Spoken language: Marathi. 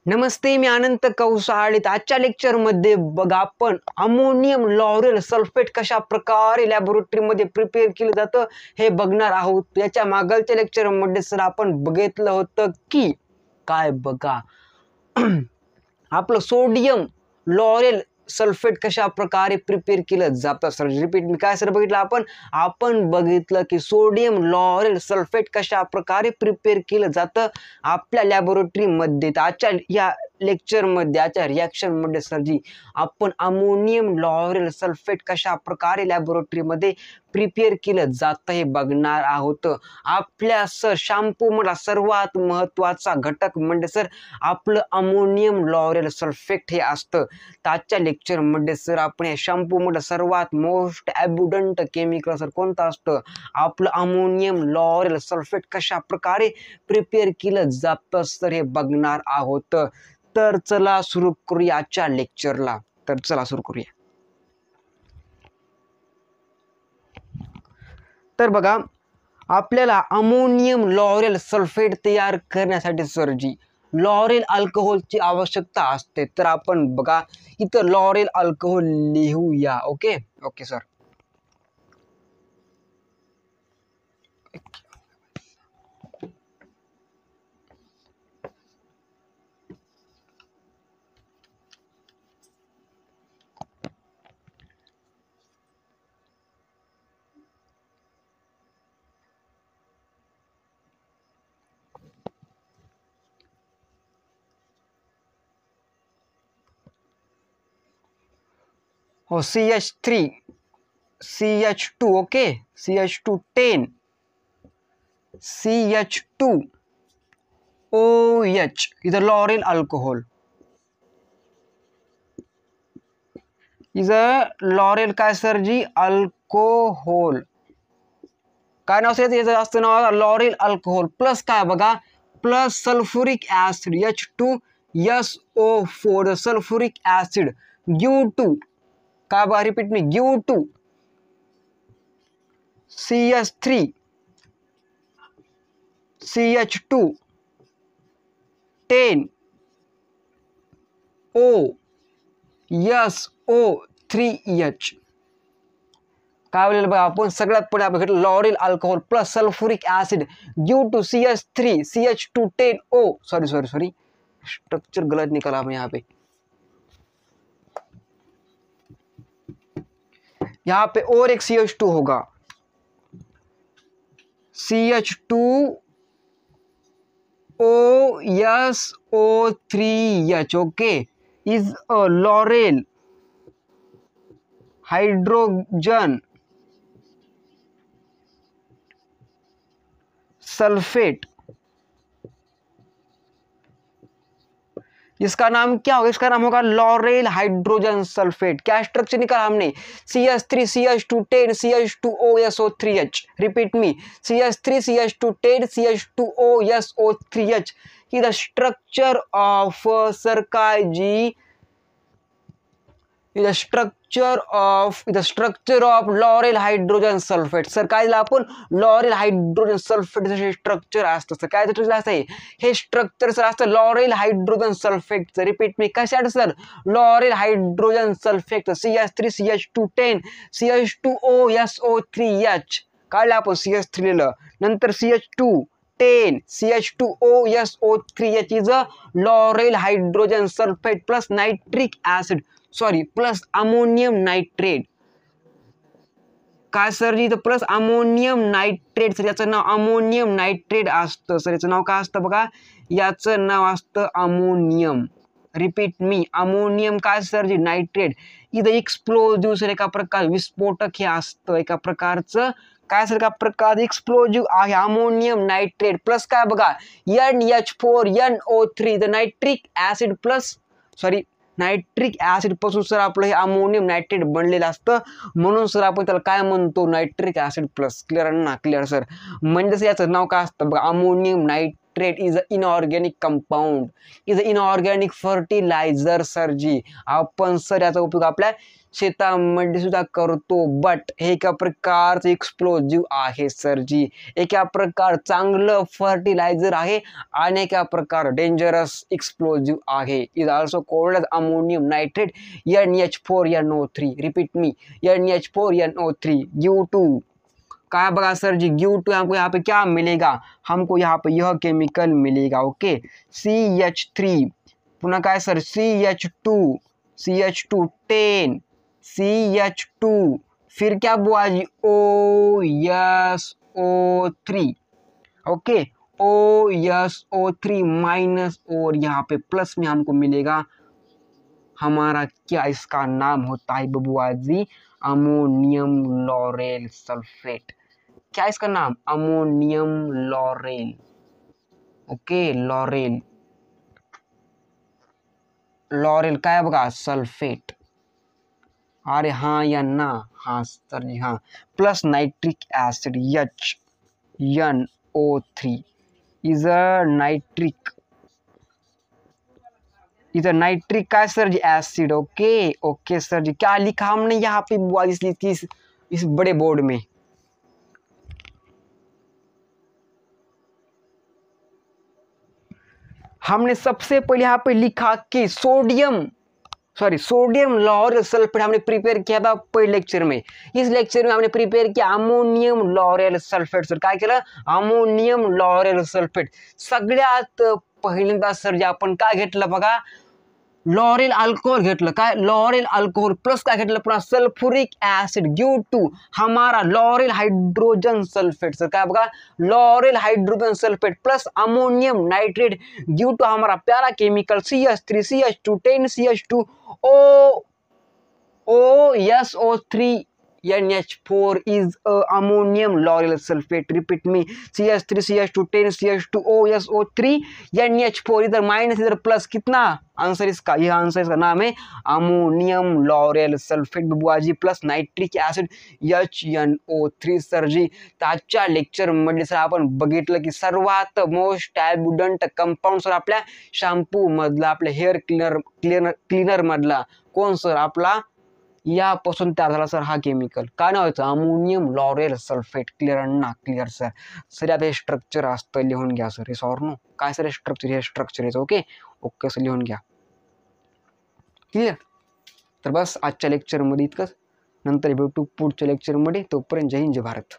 नमस्ते, मी अनंत कौसाळीत. आजच्या लेक्चरमध्ये बघा आपण अमोनियम लॉरेल सल्फेट कशा प्रकारे लॅबोरेटरीमध्ये प्रिपेअर केलं जातं हे बघणार आहोत. याच्या मागच्या लेक्चरमध्ये सर आपण बघितलं होतं की काय बघा आपलं सोडियम लॉरेल सल्फेट कशा प्रकारे प्रिपेअर केलं जातं. सर रिपीट मी काय सर बघितलं आपण बघितलं की सोडियम लॉरेल सल्फेट कशा प्रकारे प्रिपेअर केलं जातं आपल्या लॅबोरेटरीमध्ये. तर आजच्या या लेक्चरमध्ये आजच्या रिॲक्शनमध्ये सरजी आपण अमोनियम लॉरेल सल्फेट कशा प्रकारे लॅबोरेटरीमध्ये प्रिपेअर केलं जातं हे बघणार आहोत. आपल्या सर शॅम्पूमधला सर्वात महत्त्वाचा घटक म्हणजे सर आपलं अमोनियम लॉरेल सल्फेट हे असतं. तर आजच्या लेक्चरमध्ये सर आपण या शॅम्पूमधलं सर्वात मोस्ट ॲब्युडंट केमिकल सर कोणतं असतं आपलं अमोनियम लॉरेल सल्फेट कशा प्रकारे प्रिपेअर केलं जातं सर हे बघणार आहोत. तर चला सुरू करूया आजच्या लेक्चरला. तर बघा आपल्याला अमोनियम लॉरेल सल्फेट तयार करण्यासाठी सरजी लॉरेल अल्कोहोलची आवश्यकता असते. तर आपण बघा इथं लॉरेल अल्कोहोल लिहूया. Okay sir. हो CH3 CH2 okay CH2 10 CH2 OH इथं लॉरेल अल्कोहोल इथं लॉरेल काय सरजी अल्कोहोल काय नाव असतं याचं असतं नाव लॉरेल अल्कोहोल प्लस काय बघा plus sulphuric acid H2SO4 sulphuric acid give to काय बघा repeat me give to CH3 CH2 10 OSO3H काय बोललेलं बघा आपण सगळ्यात पुढे आपण घेतलं lauryl alcohol plus sulphuric acid give to CH3 CH2 10 O sorry structure गलत निकला हमें यहाँ पे और एक CH2 होगा CH2OSO3H okay is a laurel hydrogen sulphate. इसका नाम क्या होगा इसका नाम होगा लॉरेल हाइड्रोजन सल्फेट. क्या स्ट्रक्चर निकाला हमने CH3 CH2 10 CH2OSO3H repeat me CH3 CH2 10 CH2OSO3H is the structure of सरकाजी the structure of laurel hydrogen sulphate. Sir काय दिलं आपण लॉरेल हायड्रोजन सल्फेट स्ट्रक्चर असतं. सर काय स्ट्रक्चर असतं हे स्ट्रक्चर सर असतं लॉरेल हायड्रोजन सल्फेटचं. रिपीट मी कशासाठी sir laurel hydrogen sulphate CH3 CH2 10 CH2OSO3H काढलं आपण CH3 लिहिलं नंतर CH2 10 CH2OSO3H is a laurel hydrogen sulphate plus nitric acid plus ammonium nitrate. काय सर जी प्लस अमोनियम नाइट्रेट सर याचं नाव अमोनियम नाइट्रेट असतं. सर याचं नाव काय असतं बघा याचं नाव असतं अमोनियम. रिपीट मी अमोनियम काय सर जी नाइट्रेट इथं एक्सप्लोजिव्ह सर एका प्रकार विस्फोटक हे असतं एका प्रकारचं काय सर एका प्रकार एक्सप्लोजिव्ह आहे अमोनियम नाइट्रेट प्लस काय बघा NH4NO3 the nitric acid plus nitric acid पासून सर आपलं हे अमोनियम नायट्रेट बनलेलं असतं म्हणून सर आपण त्याला काय म्हणतो नायट्रिक ऍसिड प्लस. क्लिअर ना क्लिअर सर म्हणजे याचं नाव काय असतं बघा ammonium nitrate is a inorganic compound, is a inorganic fertilizer sir ji. आपण सर याचा उपयोग आपल्या शेतामध्ये सुद्धा करतो, बट हे एका प्रकारचं एक्सप्लोजिव्ह आहे सर जी. एका प्रकार चांगलं फर्टिलायझर आहे आणि एका प्रकार डेंजरस एक्सप्लोजिव्ह आहे. Is also called as ammonium nitrate NH4NO3. Repeat me, NH4NO3 give to. क्या बगा सर जी, गिव टू हमको यहाँ पे क्या मिलेगा, हमको यहाँ पे यह केमिकल मिलेगा. ओके, CH3 पुनः क्या है सर, CH2 10 CH2 फिर क्या बुआ जी OSO3. ओके, OSO3 माइनस और यहाँ पे प्लस में हमको मिलेगा हमारा क्या इसका नाम होता है बबुआ जी, अमोनियम लॉरेल सल्फेट. क्या इसका नाम, अमोनियम लॉरेल. ओके, लॉरेल काय बघा सल्फेट. अरे हाँ या ना, हाँ सर जी हाँ. Plus nitric acid HNO3 is a nitric क्या सर जी, एसिड. ओके सर जी. क्या लिखा हमने यहाँ पे बुआ इस बड़े बोर्ड में, हमने सबसे पहले यहाँ पे लिखा कि सोडियम लॉरेल सल्फेट हमने प्रिपेयर किया था पहले लेक्चर में. इस लेक्चर में हमने प्रिपेयर किया अमोनियम लॉरेल सल्फेट. सर काय केलं, अमोनियम लॉरेल सल्फेट. सगळ्यात पहिल्यांदा सर जे आपण काय घेतलं बघा, लॉरेल अल्कोहोल घेतलं. काय, लॉरेल अल्कोहोल प्लस काय घेतलं, पुन्हा सल्फ्युरिक ऍसिड गिव टू हमारा लॉरेल हाइड्रोजन सल्फेट. सर काय बघा, lauryl hydrogen sulphate plus ammonium nitrate give to हमारा प्यारा chemical CH3 CH2 10 CH2 OSO3 NH4 is ammonium lauryl sulfate. Repeat me, CH3 CH2 10 CH2 OSO3 NH4. इधर माइनस इधर प्लस, कितना आंसर इसका, यह आंसर इसका नाम है अमोनियम लॉरेल सल्फेट बुआ जी plus nitric acid HNO3. Sir ji, तर आजच्या लेक्चर मध्ये सर आपण बघितलं की सर्वात मोस्ट ॲब्युडंट कंपाऊंड सर आपल्या शॅम्पू मधला, आपल्या हेअर क्लीनर मधला कोण सर, आपला यापासून तयार झाला सर हा केमिकल. काय नाव याचं, अमोनियम लॉरेल सल्फेट. क्लिअर ना, क्लिअर सर. सर आता हे स्ट्रक्चर असतं, लिहून घ्या सर. हे सॉर नो काय सर, स्ट्रक्चर हे स्ट्रक्चर याचं. ओके सर, लिहून घ्या. क्लिअर. तर बस आजच्या लेक्चरमध्ये इतकंच. नंतर भेटू पुढच्या लेक्चरमध्ये. तोपर्यंत जय हिंद जय भारत.